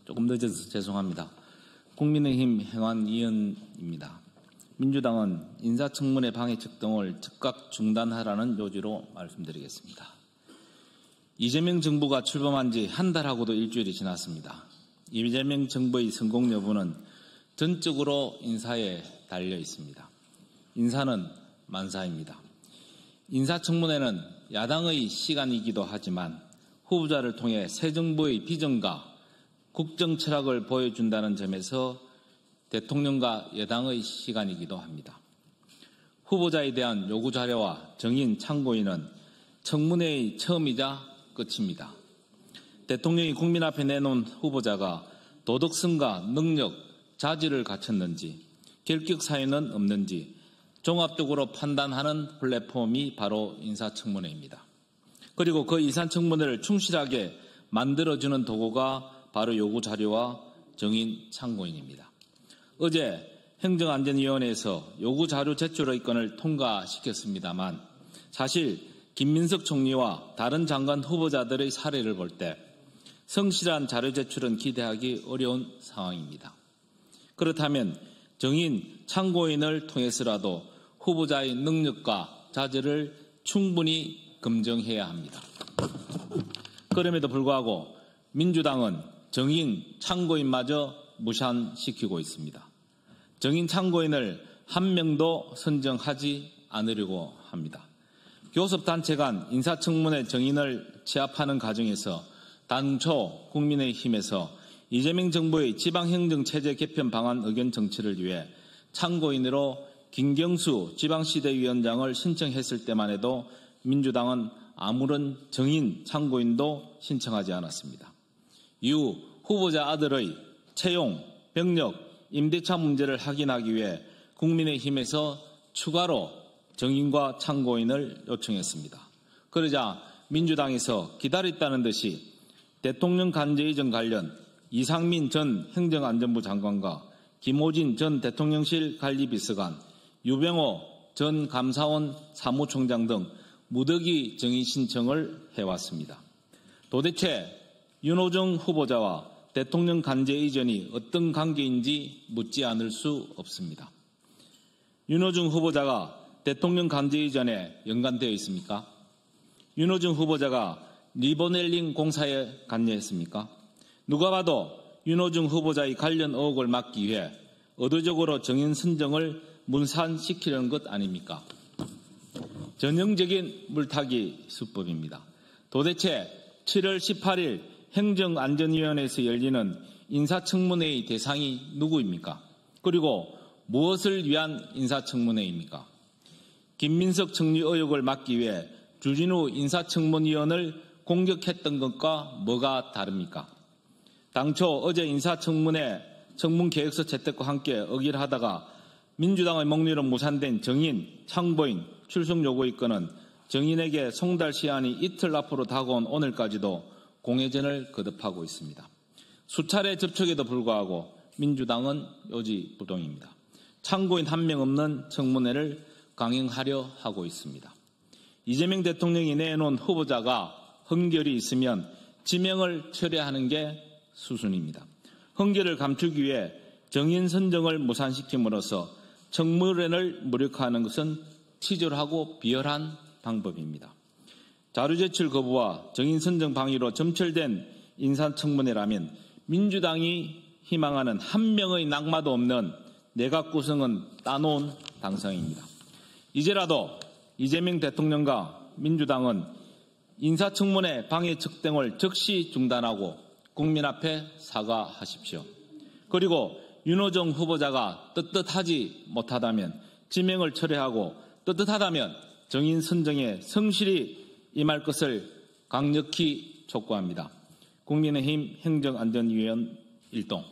조금 늦어서 죄송합니다. 국민의힘 행안위원입니다. 민주당은 인사청문회 방해책 등을 즉각 중단하라는 요지로 말씀드리겠습니다. 이재명 정부가 출범한 지 한 달하고도 일주일이 지났습니다. 이재명 정부의 성공 여부는 전적으로 인사에 달려 있습니다. 인사는 만사입니다. 인사청문회는 야당의 시간이기도 하지만 후보자를 통해 새 정부의 비전과 국정 철학을 보여준다는 점에서 대통령과 여당의 시간이기도 합니다. 후보자에 대한 요구 자료와 정인 참고인은 청문회의 처음이자 끝입니다. 대통령이 국민 앞에 내놓은 후보자가 도덕성과 능력, 자질을 갖췄는지, 결격 사유는 없는지 종합적으로 판단하는 플랫폼이 바로 인사청문회입니다. 그리고 그 인사청문회를 충실하게 만들어주는 도구가 바로 요구 자료와 정인 참고인입니다. 어제 행정안전위원회에서 요구 자료 제출의 건을 통과시켰습니다만 사실 김민석 총리와 다른 장관 후보자들의 사례를 볼 때 성실한 자료 제출은 기대하기 어려운 상황입니다. 그렇다면 정인 참고인을 통해서라도 후보자의 능력과 자질을 충분히 검증해야 합니다. 그럼에도 불구하고 민주당은 정인 참고인마저 무산시키고 있습니다. 정인 참고인을 한 명도 선정하지 않으려고 합니다. 교섭단체 간 인사청문회 정인을 취합하는 과정에서 당초 국민의힘에서 이재명 정부의 지방행정체제 개편 방안 의견 정치를 위해 참고인으로 김경수 지방시대위원장을 신청했을 때만 해도 민주당은 아무런 정인 참고인도 신청하지 않았습니다. 이후 후보자 아들의 채용, 병력, 임대차 문제를 확인하기 위해 국민의힘에서 추가로 정인과 참고인을 요청했습니다. 그러자 민주당에서 기다렸다는 듯이 대통령 간제이전 관련 이상민 전 행정안전부 장관과 김호진 전 대통령실 관리비서관, 유병호 전 감사원 사무총장 등 무더기 정인 신청을 해왔습니다. 도대체 윤호중 후보자와 대통령 간제 이전이 어떤 관계인지 묻지 않을 수 없습니다. 윤호중 후보자가 대통령 간제 이전에 연관되어 있습니까? 윤호중 후보자가 리보넬링 공사에 관여했습니까? 누가 봐도 윤호중 후보자의 관련 의혹을 막기 위해 의도적으로 정인 선정을 문산시키려는 것 아닙니까? 전형적인 물타기 수법입니다. 도대체 7월 18일 행정안전위원회에서 열리는 인사청문회의 대상이 누구입니까? 그리고 무엇을 위한 인사청문회입니까? 김민석 총리 의혹을 막기 위해 주진우 인사청문위원을 공격했던 것과 뭐가 다릅니까? 당초 어제 인사청문회 청문계획서 채택과 함께 의결을 하다가 민주당의 목리로 무산된 정인, 참고인, 출석 요구의 건은 정인에게 송달 시한이 이틀 앞으로 다가온 오늘까지도 공회전을 거듭하고 있습니다. 수차례 접촉에도 불구하고 민주당은 요지부동입니다. 참고인 한 명 없는 청문회를 강행하려 하고 있습니다. 이재명 대통령이 내놓은 후보자가 흠결이 있으면 지명을 철회하는 게 수순입니다. 흠결을 감추기 위해 정인 선정을 무산시킴으로써 청문회를 무력화하는 것은 치졸하고 비열한 방법입니다. 자료 제출 거부와 정인 선정 방해로 점철된 인사청문회라면 민주당이 희망하는 한 명의 낙마도 없는 내각 구성은 따놓은 당상입니다. 이제라도 이재명 대통령과 민주당은 인사청문회 방해책 등을 즉시 중단하고 국민 앞에 사과하십시오. 그리고 윤호중 후보자가 떳떳하지 못하다면 지명을 철회하고 떳떳하다면 정인 선정에 성실히 임할 것을 강력히 촉구합니다. 국민의힘 행정안전위원 일동